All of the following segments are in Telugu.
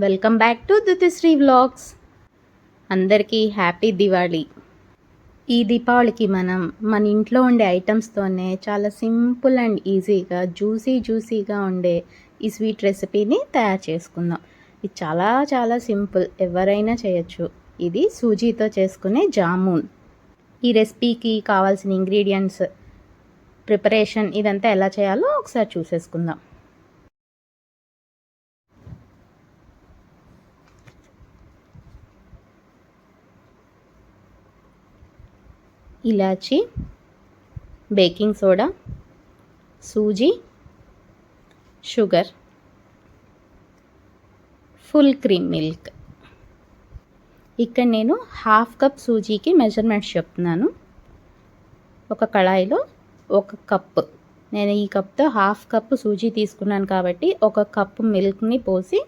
Welcome back to Ditishree vlogs. అందరికీ హ్యాపీ దివాళీ. ఈ దీపావళికి మనం మన ఇంట్లో ఉండే ఐటమ్స్తోనే చాలా సింపుల్ అండ్ ఈజీగా జ్యూసీగా ఉండే ఈ స్వీట్ రెసిపీని తయారు చేసుకుందాం. ఇది చాలా చాలా సింపుల్, ఎవరైనా చేయొచ్చు. ఇది సూజీతో చేసుకునే జామూన్. ఈ రెసిపీకి కావాల్సిన ఇంగ్రీడియంట్స్, ప్రిపరేషన్ ఇదంతా ఎలా చేయాలో ఒకసారి చూసేసుకుందాం. ఇలాచి, బేకింగ్ సోడా, సూజీ, షుగర్, ఫుల్ క్రీమ్ మిల్క్. ఇక్కడ నేను హాఫ్ కప్ సూజీకి మెజర్మెంట్స్ చెప్తున్నాను. ఒక కళాయిలో 1 కప్పు, నేను ఈ కప్తో హాఫ్ కప్పు సూజీ తీసుకున్నాను కాబట్టి 1 కప్పు మిల్క్ని పోసి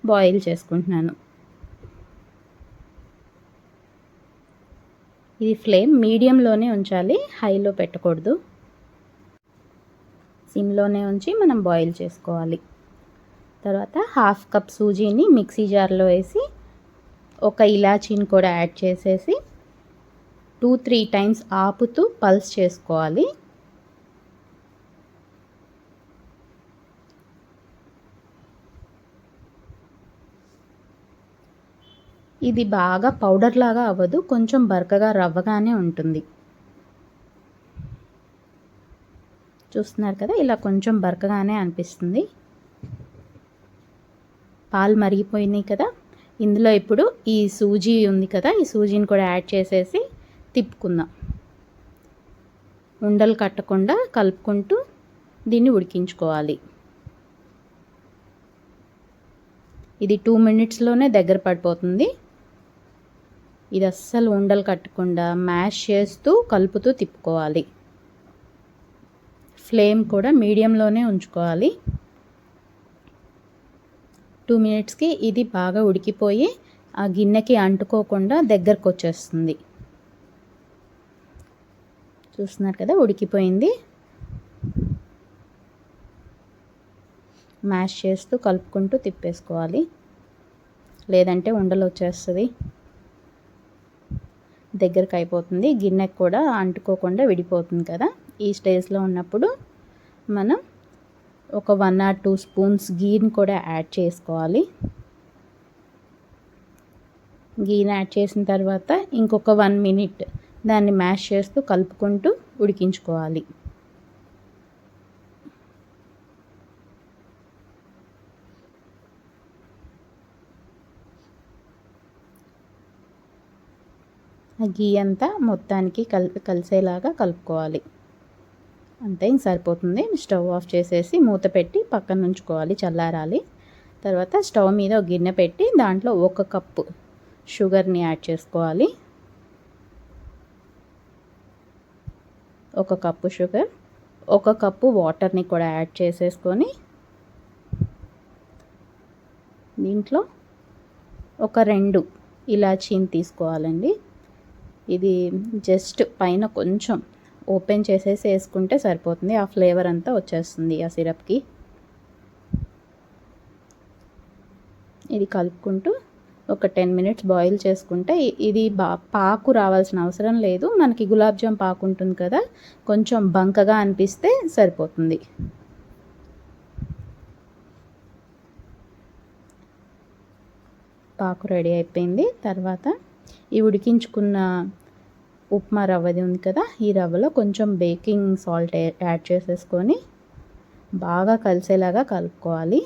బాయిల్ చేసుకుంటున్నాను. ఇది ఫ్లేమ్ మీడియంలోనే ఉంచాలి, హైలో పెట్టకూడదు. సిమ్లోనే ఉంచి మనం బాయిల్ చేసుకోవాలి. తర్వాత హాఫ్ కప్ సూజీని మిక్సీ జార్లో వేసి ఒక ఇలాచీని కూడా యాడ్ చేసేసి 2-3 టైమ్స్ ఆపుతూ పల్స్ చేసుకోవాలి. ఇది బాగా పౌడర్ లాగా అవ్వదు, కొంచెం బరకగా రవ్వగానే ఉంటుంది. చూస్తున్నారు కదా, ఇలా కొంచెం బరకగానే అనిపిస్తుంది. పాలు మరిగిపోయినాయి కదా, ఇందులో ఇప్పుడు ఈ సూజీ ఉంది కదా, ఈ సూజీని కూడా యాడ్ చేసేసి తిప్పుకుందాం. ఉండలు కట్టకుండా కలుపుకుంటూ దీన్ని ఉడికించుకోవాలి. ఇది 2 మినిట్స్లోనే దగ్గర పడిపోతుంది. ఇది అస్సలు ఉండలు కట్టకుండా మ్యాష్ చేస్తూ కలుపుతూ తిప్పుకోవాలి. ఫ్లేమ్ కూడా మీడియంలోనే ఉంచుకోవాలి. 2 మినిట్స్కి ఇది బాగా ఉడికిపోయి ఆ గిన్నెకి అంటుకోకుండా దగ్గరకు వచ్చేస్తుంది. చూస్తున్నారు కదా, ఉడికిపోయింది. మ్యాష్ చేస్తూ కలుపుకుంటూ తిప్పేసుకోవాలి, లేదంటే ఉండలు వచ్చేస్తుంది, దగ్గరకు అయిపోతుంది, గిన్నెకి కూడా అంటుకోకుండా విడిపోతుంది కదా. ఈ స్టేజ్లో ఉన్నప్పుడు మనం ఒక 1 or 2 స్పూన్స్ గీని కూడా యాడ్ చేసుకోవాలి. గీని యాడ్ చేసిన తర్వాత ఇంకొక 1 మినిట్ దాన్ని మ్యాష్ చేస్తూ కలుపుకుంటూ ఉడికించుకోవాలి. ఆ గీ అంతా మొత్తానికి కలిసేలాగా కలుపుకోవాలి. అంతే, ఇంక సరిపోతుంది. స్టవ్ ఆఫ్ చేసేసి మూత పెట్టి పక్కన ఉంచుకోవాలి, చల్లారాలి. తర్వాత స్టవ్ మీద ఒక గిన్నె పెట్టి దాంట్లో 1 కప్పు షుగర్ని యాడ్ చేసుకోవాలి. 1 కప్పు షుగర్, 1 కప్పు వాటర్ని కూడా యాడ్ చేసేసుకొని దీంట్లో ఒక 2 ఇలాచీని తీసుకోవాలండి. ఇది జస్ట్ పైన కొంచెం ఓపెన్ చేసేసి వేసుకుంటే సరిపోతుంది, ఆ ఫ్లేవర్ అంతా వచ్చేస్తుంది ఆ సిరప్కి. ఇది కలుపుకుంటూ ఒక 10 మినిట్స్ బాయిల్ చేసుకుంటే ఇది పాకు రావాల్సిన అవసరం లేదు. మనకి గులాబ్ జామ్ పాకు ఉంటుంది కదా, కొంచెం బంకగా అనిపిస్తే సరిపోతుంది. పాకు రెడీ అయిపోయింది. తర్వాత ఈ ఉడికించుకున్న ఉప్మా రవ్వది ఉంది కదా, ఈ రవ్వలో కొంచెం బేకింగ్ సాల్ట్ యాడ్ చేసేసుకొని బాగా కలిసేలాగా కలుపుకోవాలి.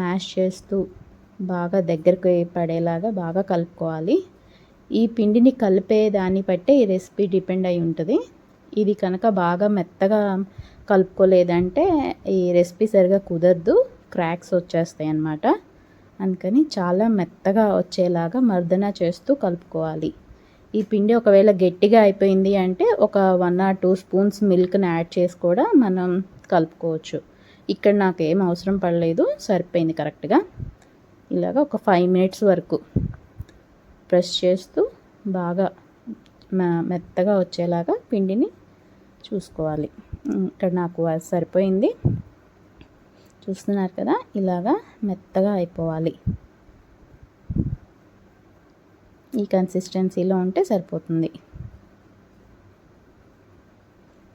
మ్యాష్ చేస్తూ బాగా దగ్గరకు పడేలాగా బాగా కలుపుకోవాలి. ఈ పిండిని కలిపే దాన్ని బట్టే ఈ రెసిపీ డిపెండ్ అయి ఉంటుంది. ఇది కనుక బాగా మెత్తగా కలుపుకోలేదంటే ఈ రెసిపీ సరిగా కుదరదు, క్రాక్స్ వచ్చేస్తాయి అన్నమాట. అందుకని చాలా మెత్తగా వచ్చేలాగా మర్దన చేస్తూ కలుపుకోవాలి. ఈ పిండి ఒకవేళ గట్టిగా అయిపోయింది అంటే ఒక 1 or 2 స్పూన్స్ మిల్క్ని యాడ్ చేసి కూడా మనం కలుపుకోవచ్చు. ఇక్కడ నాకు ఏం అవసరం పడలేదు, సరిపోయింది కరెక్ట్గా. ఇలాగ ఒక 5 మినిట్స్ వరకు ప్రెస్ చేస్తూ బాగా మెత్తగా వచ్చేలాగా పిండిని చూసుకోవాలి. ఇక్కడ నాకు సరిపోయింది. చూస్తున్నారు కదా, ఇలాగా మెత్తగా అయిపోవాలి. ఈ కన్సిస్టెన్సీలో ఉంటే సరిపోతుంది.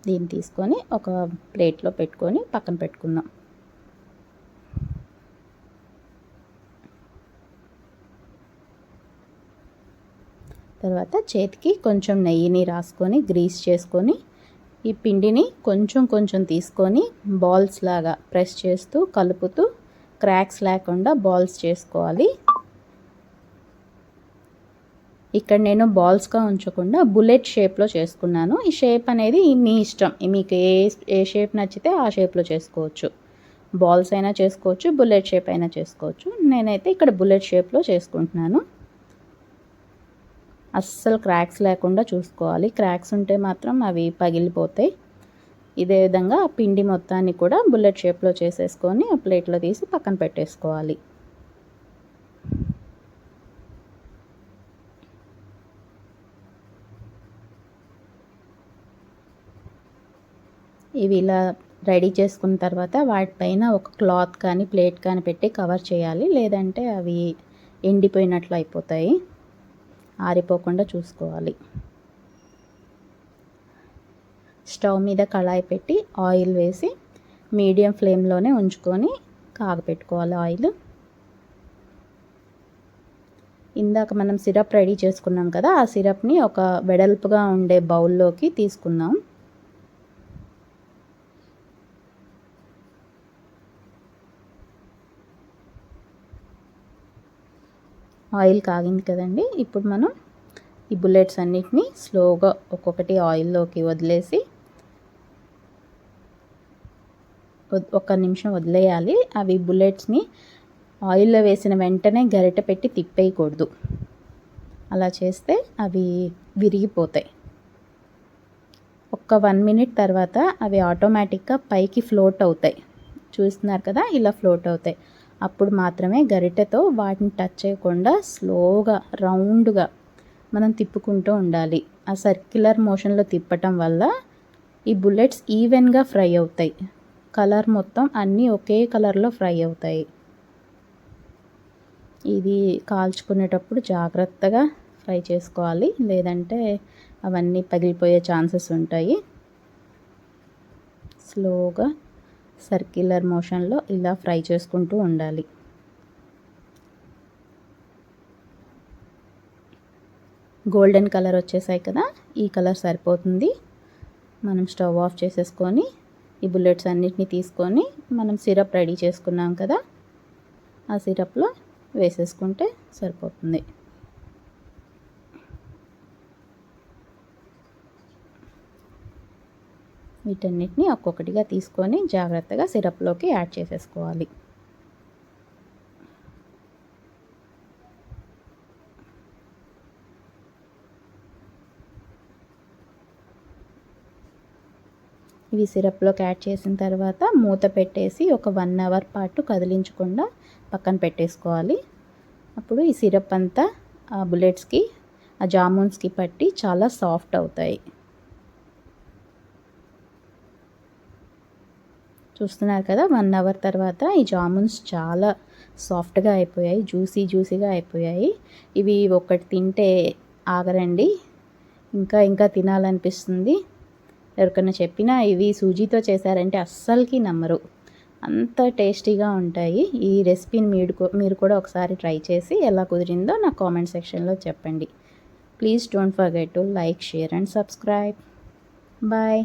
దీన్ని తీసుకొని ఒక ప్లేట్లో పెట్టుకొని పక్కన పెట్టుకుందాం. తర్వాత చేతికి కొంచెం నెయ్యిని రాసుకొని గ్రీస్ చేసుకొని ఈ పిండిని కొంచెం కొంచెం తీసుకొని బాల్స్ లాగా ప్రెస్ చేస్తూ కలుపుతూ క్రాక్స్ లేకుండా బాల్స్ చేసుకోవాలి. ఇక్కడ నేను బాల్స్గా ఉంచకుండా బుల్లెట్ షేప్లో చేసుకున్నాను. ఈ షేప్ అనేది మీ ఇష్టం, మీకు ఏ షేప్ నచ్చితే ఆ షేప్లో చేసుకోవచ్చు. బాల్స్ అయినా చేసుకోవచ్చు, బుల్లెట్ షేప్ అయినా చేసుకోవచ్చు. నేనైతే ఇక్కడ బుల్లెట్ షేప్లో చేసుకుంటున్నాను. అస్సలు క్రాక్స్ లేకుండా చూసుకోవాలి. క్రాక్స్ ఉంటే మాత్రం అవి పగిలిపోతాయి. ఇదే విధంగా పిండి మొత్తాన్ని కూడా బుల్లెట్ షేప్లో చేసేసుకొని ఆ ప్లేట్లో తీసి పక్కన పెట్టేసుకోవాలి. ఇవి ఇలా రెడీ చేసుకున్న తర్వాత వాటిపైన ఒక క్లాత్ కానీ ప్లేట్ కానీ పెట్టి కవర్ చేయాలి. లేదంటే అవి ఎండిపోయినట్లు అయిపోతాయి. ఆరిపోకుండా చూసుకోవాలి. స్టవ్ మీద కళాయి పెట్టి ఆయిల్ వేసి మీడియం ఫ్లేమ్లోనే ఉంచుకొని కాగపెట్టుకోవాలి ఆయిల్. ఇందాక మనం సిరప్ రెడీ చేసుకున్నాం కదా, ఆ సిరప్ని ఒక వెడల్పుగా ఉండే బౌల్లోకి తీసుకుందాం. ఆయిల్ కాగింది కదండి. ఇప్పుడు మనం ఈ బుల్లెట్స్ అన్నిటిని స్లోగా ఒక్కొక్కటి ఆయిల్లోకి వదిలేసి ఒక నిమిషం వదిలేయాలి. అవి బుల్లెట్స్ని ఆయిల్లో వేసిన వెంటనే గరిటె పెట్టి తిప్పేయకూడదు. అలా చేస్తే అవి విరిగిపోతాయి. ఒక 1 మినిట్ తర్వాత అవి ఆటోమేటిక్గా పైకి ఫ్లోట్ అవుతాయి. చూస్తున్నారు కదా, ఇలా ఫ్లోట్ అవుతాయి. అప్పుడు మాత్రమే గరిటెతో వాటిని టచ్ చేయకుండా స్లోగా రౌండ్గా మనం తిప్పుకుంటూ ఉండాలి. ఆ సర్క్యులర్ మోషన్లో తిప్పటం వల్ల ఈ బుల్లెట్స్ ఈవెన్గా ఫ్రై అవుతాయి. కలర్ మొత్తం అన్నీ ఒకే కలర్లో ఫ్రై అవుతాయి. ఇది కాల్చుకునేటప్పుడు జాగ్రత్తగా ఫ్రై చేసుకోవాలి, లేదంటే అవన్నీ పగిలిపోయే ఛాన్సెస్ ఉంటాయి. స్లోగా సర్క్యులర్ మోషన్లో ఇలా ఫ్రై చేసుకుంటూ ఉండాలి. గోల్డెన్ కలర్ వచ్చేసాయి కదా, ఈ కలర్ సరిపోతుంది. మనం స్టవ్ ఆఫ్ చేసేసుకొని ఈ బుల్లెట్స్ అన్నిటిని తీసుకొని మనం సిరప్ రెడీ చేసుకున్నాం కదా, ఆ సిరప్లో వేసేసుకుంటే సరిపోతుంది. వీటన్నిటిని ఒక్కొక్కటిగా తీసుకొని జాగ్రత్తగా సిరప్లోకి యాడ్ చేసేసుకోవాలి. ఇవి సిరప్లోకి యాడ్ చేసిన తర్వాత మూత పెట్టేసి ఒక 1 అవర్ పాటు కదిలించకుండా పక్కన పెట్టేసుకోవాలి. అప్పుడు ఈ సిరప్ అంతా ఆ బుల్లెట్స్కి, ఆ జామున్స్కి పట్టి చాలా సాఫ్ట్ అవుతాయి. చూస్తున్నారు కదా, 1 అవర్ తర్వాత ఈ జామున్స్ చాలా సాఫ్ట్గా అయిపోయాయి, జ్యూసీగా అయిపోయాయి. ఇవి ఒకటి తింటే ఆగరండి, ఇంకా తినాలనిపిస్తుంది. ఎవరికైనా చెప్పినా ఇవి సూజీతో చేశారంటే అస్సలకి నమ్మరు, అంత టేస్టీగా ఉంటాయి. ఈ రెసిపీని మీరు కూడా ఒకసారి ట్రై చేసి ఎలా కుదిరిందో నా కామెంట్ సెక్షన్లో చెప్పండి. Please don't forget to like, share and subscribe. Bye.